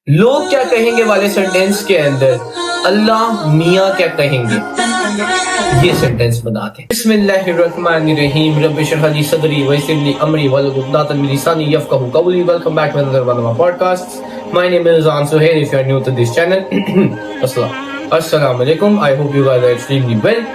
لوگ کیا کہیں گے والے سینٹینس کے اندر اللہ میاں کیا کہیں گے یہ سینٹینس بناتے ہیں. بسم اللہ الرحمن الرحیم. رب اشرح لی صدری ویسر لی امری واحلل عقدۃ من لسانی یفقهوا قولی. Welcome back to another one of my podcasts. My name is Rizwan Suhail if you are new to this channel. السلام علیکم. I hope you guys are extremely well.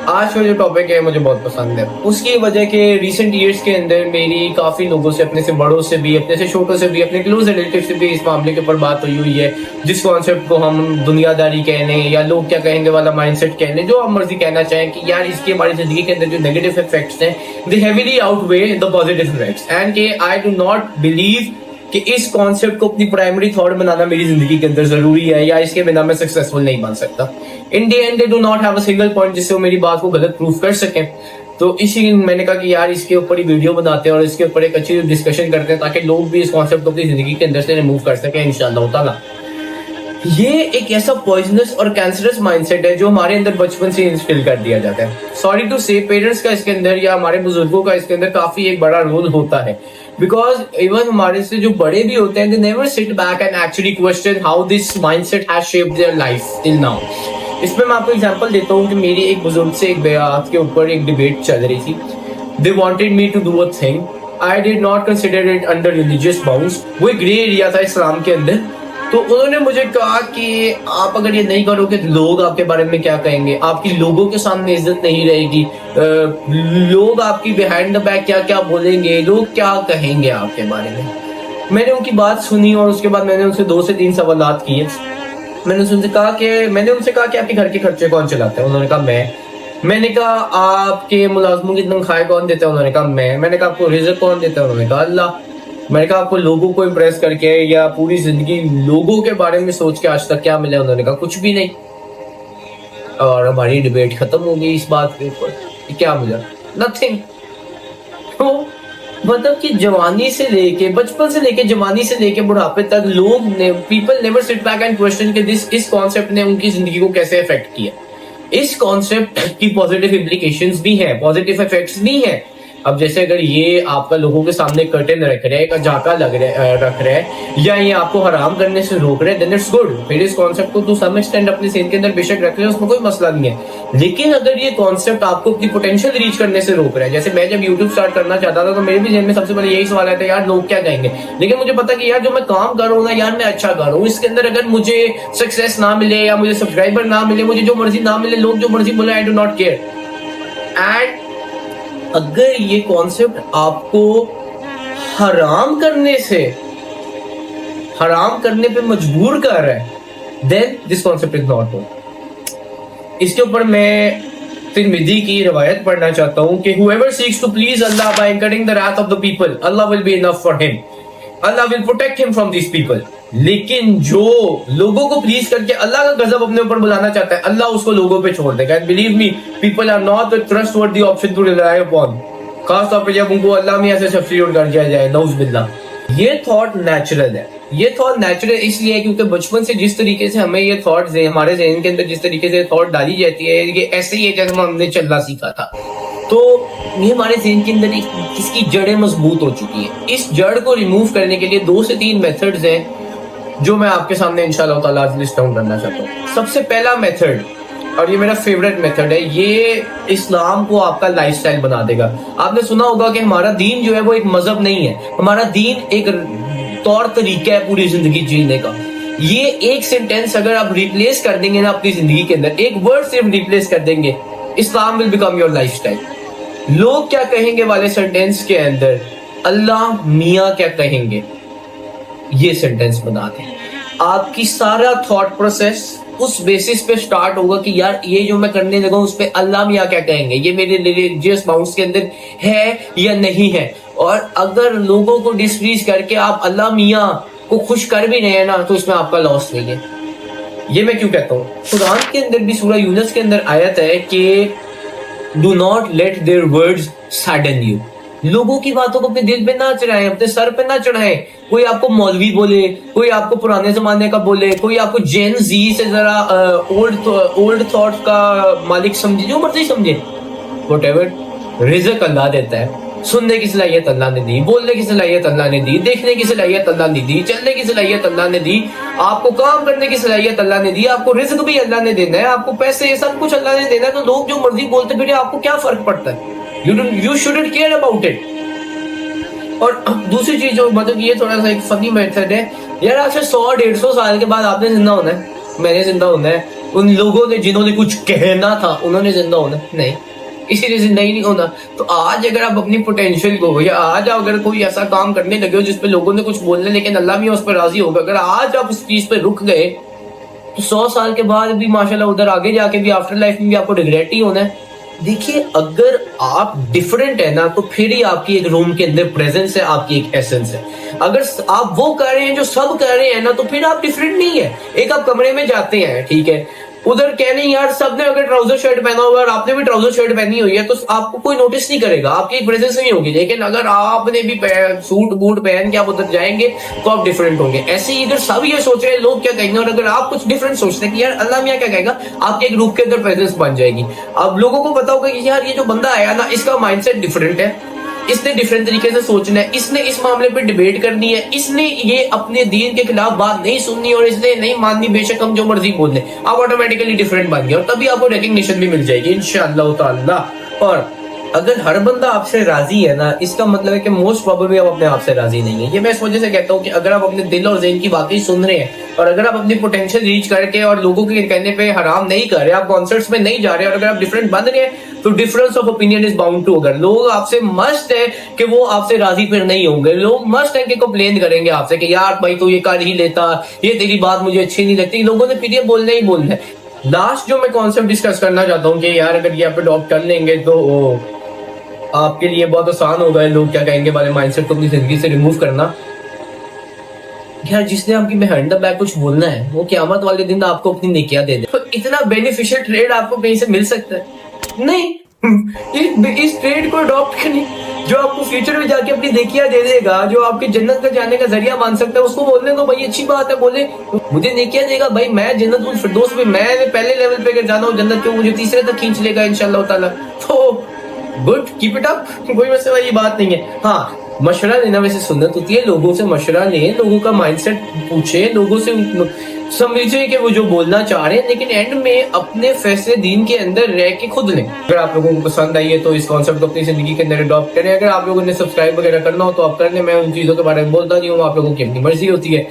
آج کا جو ٹاپک ہے مجھے بہت پسند ہے اس کی وجہ کہ ریسنٹ ایئرس کے اندر میری کافی لوگوں سے اپنے سے بڑوں سے بھی اپنے سے چھوٹوں سے بھی اپنے کلوز ریلیٹیو سے بھی اس معاملے کے اوپر بات ہوئی ہے جس کانسیپٹ کو ہم دنیا داری کہہ لیں یا لوگ کیا کہیں گے والا مائنڈ سیٹ کہہ لیں جو آپ مرضی کہنا چاہیں کہ یار اس کی ہماری زندگی کے اندر جو نیگیٹو افیکٹس ہیں they heavily outweigh the positive effects and کہ آئی ڈو ناٹ بلیو کہ اس کانسیپٹ کو اپنی پرائمری تھاٹ بنانا میری زندگی کے اندر ضروری ہے یا اس کے بنا میں سکسیسفل نہیں بن سکتا. In the end they do not have a single point جس سے وہ میری بات کو غلط پروف کر سکیں. تو اسی لیے میں نے کہا کہ یار اس کے اوپر ہی ویڈیو بناتے ہیں اور اس کے اوپر ایک اچھی ڈسکشن کرتے ہیں تاکہ لوگ بھی اس کانسیپٹ کو اپنی زندگی کے اندر سے ریموو کر سکیں انشاءاللہ تعالیٰ. یہ ایک ایسا پوائزنس اور کینسرس مائنڈ سیٹ ہے جو ہمارے اندر بچپن سے انسٹل کر دیا جاتا ہے. سوری ٹو سے پیرنٹس کا اس کے اندر یا ہمارے بزرگوں کا اس کے اندر کافی ایک بڑا رول ہوتا ہے بیکاز ایون ہمارے سے جو بڑے بھی ہوتے ہیں they never sit back and actually question how this mindset has shaped their life till now. اس میں آپ کو ایگزامپل دیتا ہوں کہ میری ایک بزرگ سے ایک بیعت کے اوپر ایک ڈیبیٹ چل رہی تھی. They wanted me to do a thing. I did not consider it under religious bounds. وہ ایک گرے ایریا تھا اسلام کے اندر. تو انہوں نے مجھے کہا کہ آپ اگر یہ نہیں کرو گے تو لوگ آپ کے بارے میں کیا کہیں گے, آپ کی لوگوں کے سامنے عزت نہیں رہے گی, لوگ آپ کی بیہائنڈ دا بیک کیا کیا بولیں گے, لوگ کیا کہیں گے آپ کے بارے میں. میں نے ان کی بات سنی اور اس کے بعد میں نے ان سے 2 سے 3 سوالات کیے. میں نے ان سے کہا کہ آپ کے گھر کے خرچے کون چلاتا ہے. انہوں نے کہا میں نے کہا آپ کے ملازموں کی تنخواہیں کون دیتا ہے. انہوں نے کہا میں نے کہا آپ کو رزق کون دیتا ہے. انہوں نے کہا اللہ. میں نے کہا آپ کو لوگوں کو امپریس کر کے یا پوری زندگی لوگوں کے بارے میں سوچ کے آج تک کیا ملا. انہوں نے کہا کچھ بھی نہیں. اور ہماری ڈیبیٹ ختم ہو گئی اس بات کے اوپر. کیا ملا؟ نتھنگ. مطلب کہ جوانی سے لے کے بچپن سے لے کے جوانی سے لے کے بڑھاپے تک لوگ نے پیپل نیور سٹ بیک اینڈ کوسچن کہ اس کانسیپٹ نے ان کی زندگی کو کیسے افیکٹ کیا. اس کانسیپٹ کی پازیٹیو امپلیکیشنز بھی ہیں, پازیٹیو افیکٹس بھی ہیں. اب جیسے اگر یہ آپ کا لوگوں کے سامنے کرٹن رکھ رہے ہے, جھاکا رکھ رہے ہے یا یہ آپ کو حرام کرنے سے روک رہے دین اٹس گڈ. پھر اس کانسیپٹ کو ٹو سم ایکسٹینٹ اپنے ذہن کے اندر بے شک رکھ رہے ہیں, اس میں کوئی مسئلہ نہیں ہے. لیکن اگر یہ کانسیپٹ آپ کو اپنی پوٹینشیل ریچ کرنے سے روک رہا ہے, جیسے میں جب یوٹیوب اسٹارٹ کرنا چاہتا تھا تو میرے بھی ذہن میں سب سے پہلے یہی سوال آتا ہے یار لوگ کیا کہیں گے. لیکن مجھے پتا کہ یار جو میں کام کر رہا ہوں نا یار میں اچھا کر رہا ہوں, اس کے اندر اگر مجھے سکسیس نہ ملے یا مجھے سبسکرائبر نہ ملے, مجھے جو مرضی نہ ملے, لوگ جو مرضی بولے, I do not care. And اگر یہ کانسیپٹ آپ کو حرام کرنے پہ مجبور کر رہا ہے then this concept is not good. اس کے اوپر میں ترمذی کی روایت پڑھنا چاہتا ہوں کہ whoever seeks to please Allah by incurring the wrath of the people, Allah will be enough for him. Allah will protect him from these people. لیکن جو لوگوں کو پلیز کر کے اللہ کا غضب اپنے اوپر بلانا چاہتا ہے اللہ اس کو لوگوں پہ چھوڑ دے گا. Believe me people are not a trustworthy option to rely upon. خاص طور پہ جب ان کو اللہ میں ایسے سبسٹیٹیوٹ کر دیا جائے, نعوذ باللہ. یہ تھاٹ نیچرل ہے. یہ تھاٹ نیچرل اس لیے کیونکہ بچپن سے جس طریقے سے ہمیں یہ تھاٹ ہمارے ذہن کے اندر جس طریقے سے تھاٹ ڈالی جاتی ہے یہ ایسے ہی ہے جیسے ہم نے چلنا سیکھا تھا. تو یہ ہمارے ذہن کے اندر اس کی جڑیں مضبوط ہو چکی ہیں. اس جڑ کو ریموو کرنے کے لیے 2 سے 3 میتھڈز ہیں جو میں آپ کے سامنے انشاءاللہ تعالیٰ لسٹ ڈاؤن کرنا چاہتا ہوں. سب سے پہلا میتھڈ, اور یہ میرا فیوریٹ میتھڈ ہے, یہ اسلام کو آپ کا لائف سٹائل بنا دے گا. آپ نے سنا ہوگا کہ ہمارا دین جو ہے وہ ایک مذہب نہیں ہے, ہمارا دین ایک طور طریقہ ہے پوری زندگی جینے کا. یہ ایک سینٹینس اگر آپ ریپلیس کر دیں گے نا اپنی زندگی کے اندر, ایک ورڈ صرف ریپلیس کر دیں گے, Islam will become your lifestyle. لوگ کیا کہیں گے والے سینٹینس کے اندر اللہ میاں کیا کہیں گے یہ سینٹینس بنا دیں. آپ کی سارا تھاٹ پروسیس اس بیسس پہ سٹارٹ ہوگا کہ یار یہ جو میں کرنے لگا اس پہ اللہ میاں کیا کہیں گے, یہ میرے ریلیجیس باؤنڈس کے اندر ہے یا نہیں ہے. اور اگر لوگوں کو ڈسپلیز کر کے آپ اللہ میاں کو خوش کر بھی نہیں ہے نا تو اس میں آپ کا لاس نہیں ہے. یہ میں کیوں کہتا ہوں, قرآن کے اندر بھی سورہ یونس کے اندر آیت ہے کہ do not let their words sadden you. لوگوں کی باتوں کو اپنے دل پہ نہ چڑھائیں, اپنے سر پہ نہ چڑھائیں. کوئی آپ کو مولوی بولے, کوئی آپ کو پرانے زمانے کا بولے, کوئی آپ کو جین زی سے ذرا اولڈ تھاٹ کا مالک سمجھے, جو مرضی سمجھے, وٹ ایور. رزق اللہ دیتا ہے, سننے کی صلاحیت اللہ نے دی, بولنے کی صلاحیت اللہ نے دی, دیکھنے کی صلاحیت اللہ نے دی, چلنے کی صلاحیت اللہ نے دی. آپ کو کام کرنے کی صلاحیت اللہ نے دی, آپ کو رزق بھی اللہ نے دینا ہے, آپ کو پیسے سب کچھ اللہ نے دینا ہے, تو لوگ جو مرضی بولتے پھر آپ کو کیا فرق پڑتا ہے؟ You shouldn't care about it. اور دوسری چیز جو مطلب یہ تھوڑا سا ایک فنی میتھڈ ہے یار, آپ سے 100-150 سال کے بعد آپ نے زندہ ہونا ہے, میں نے زندہ ہونا ہے, ان لوگوں نے جنہوں نے کچھ کہنا تھا انہوں نے زندہ ہونا ہے, نہیں, اسی لیے زندہ ہی نہیں ہونا. تو آج اگر آپ اپنی پوٹینشیل کو, یا آج اگر کوئی ایسا کام کرنے لگے ہو جس پہ لوگوں نے کچھ بولنے لیکن اللہ بھی اس پہ راضی ہوگا, اگر آج آپ اس چیز پہ رک گئے تو 100 سال کے بعد بھی ماشاءاللہ ادھر آگے جا کے بھی آفٹر لائف میں بھی آپ کو ریگریٹ ہی ہونا ہے. دیکھیے اگر آپ ڈیفرنٹ ہے نا تو پھر ہی آپ کی ایک روم کے اندر پریزنس ہے, آپ کی ایک ایسنس ہے. اگر آپ وہ کر رہے ہیں جو سب کر رہے ہیں نا تو پھر آپ ڈیفرنٹ نہیں ہے. ایک آپ کمرے میں جاتے ہیں, ٹھیک ہے, ادھر کہنے یار سب نے اگر ٹراؤزر شرٹ پہنا ہوگا اور آپ نے بھی ٹراؤزر شرٹ پہنی ہوئی ہے تو آپ کو کوئی نوٹس نہیں کرے گا, آپ کی ایک پریزنس نہیں ہوگی. لیکن اگر آپ نے بھی سوٹ بوٹ پہن کے آپ ادھر جائیں گے تو آپ ڈیفرنٹ ہوں گے. ایسے ہی اگر سب یہ سوچ رہے ہیں لوگ کیا کہیں گے, اور اگر آپ کچھ ڈیفرنٹ سوچتے ہیں کہ یار اللہ میاں کیا کہے گا, آپ کے ایک گروپ کے اندر پریزنس بن جائے گی. اب لوگوں کو پتا ہوگا کہ یار یہ جو بندہ آیا نا اس کا مائنڈ سیٹ ڈیفرنٹ ہے, اس نے ڈیفرنٹ طریقے سے سوچنا ہے, اس نے اس معاملے پہ ڈیبیٹ کرنی ہے, اس نے یہ اپنے دین کے خلاف بات نہیں سننی اور اس نے نہیں ماننی, بے شک ہم جو مرضی بول لیں, آپ آٹومیٹکلی ڈیفرنٹ بن گئے اور تبھی آپ کو ریکگنیشن بھی مل جائے گی انشاءاللہ تعالی. اور اگر ہر بندہ آپ سے راضی ہے نا, اس کا مطلب ہے کہ موسٹ پروبیبلی آپ اپنے آپ سے راضی نہیں ہیں. یہ میں اس وجہ سے کہتا ہوں کہ اگر آپ اپنے دل اور ذہن کی باتیں سن رہے ہیں اور اگر آپ اپنی پوٹینشیل ریچ کر کے اور لوگوں کے کہنے پہ حرام نہیں کر رہے, آپ کانسرٹس میں نہیں جا رہے, اور اگر آپ ڈیفرنٹ بن رہے ہیں تو difference of opinion is bound to. اگر لوگ آپ سے مست ہے کہ وہ آپ سے راضی پھر نہیں ہوں گے, لوگ مست ہے کہ کمپلین کریں گے آپ سے کہ یار بھائی تو یہ کر ہی لیتا, یہ تیری بات مجھے اچھی نہیں لگتی, لوگوں نے پھر یہ بولنا ہی بولنا ہے. لاسٹ جو میں کانسیپٹ ڈسکس کرنا چاہتا ہوں کہ یار اگر یہ آپ اڈاپٹ کر لیں گے تو آپ کے لیے بہت آسان ہوگا لوگ کیا کہیں گے والے مائنڈ سیٹ کو اپنی زندگی سے ریموو کرنا. یار جس نے آپ کی بہائنڈ دا بیک کچھ بولنا ہے وہ قیامت والے دن آپ کو اپنی نیکیاں دے دے. تو اتنا بینیفیشل ٹریڈ آپ کو کہیں سے مل سکتا ہے نہیں. اس ٹریڈ کو اڈاپٹ کریں جو آپ کو فیوچر میں جا کے اپنی نیکیاں دے دے گا, جو آپ کی جنت کا جانے کا ذریعہ بن سکتا ہے, اس کو بولنے دو بھائی اچھی بات ہے, بولے مجھے نیکیاں دے گا بھائی, میں جنت الفردوس میں میں پہلے لیول پہ جانا ہوں جنت کے, مجھے تیسرے تک کھینچ لے گا انشاءاللہ تعالی. تو گڈ, کیپ اٹ اپ, کوئی مسئلہ والی بات نہیں ہے. ہاں مشورہ لینا ویسے سنت ہوتی ہے, لوگوں سے مشورہ لیں, لوگوں کا مائنڈ سیٹ پوچھیں, لوگوں سے سمجھیں کہ وہ جو بولنا چاہ رہے ہیں, لیکن اینڈ میں اپنے فیصلے دین کے اندر رہ کے خود لیں. اگر آپ لوگوں کو پسند آئی ہے تو اس کانسیپٹ کو اپنی زندگی کے اندر اڈاپٹ کریں. اگر آپ لوگوں نے سبسکرائب وغیرہ کرنا ہو تو آپ کر لیں, میں ان چیزوں کے بارے میں بولتا نہیں ہوں, آپ لوگوں کی اپنی مرضی ہوتی ہے.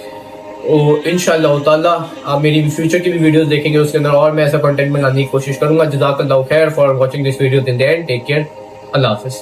انشاءاللہ تعالی آپ میری فیوچر کی بھی ویڈیوز دیکھیں گے, اس کے اندر اور میں ایسا کنٹینٹ بنانے کی کوشش کروں گا. جزاک اللہ خیر for watching this video. Till the end take care, اللہ حافظ.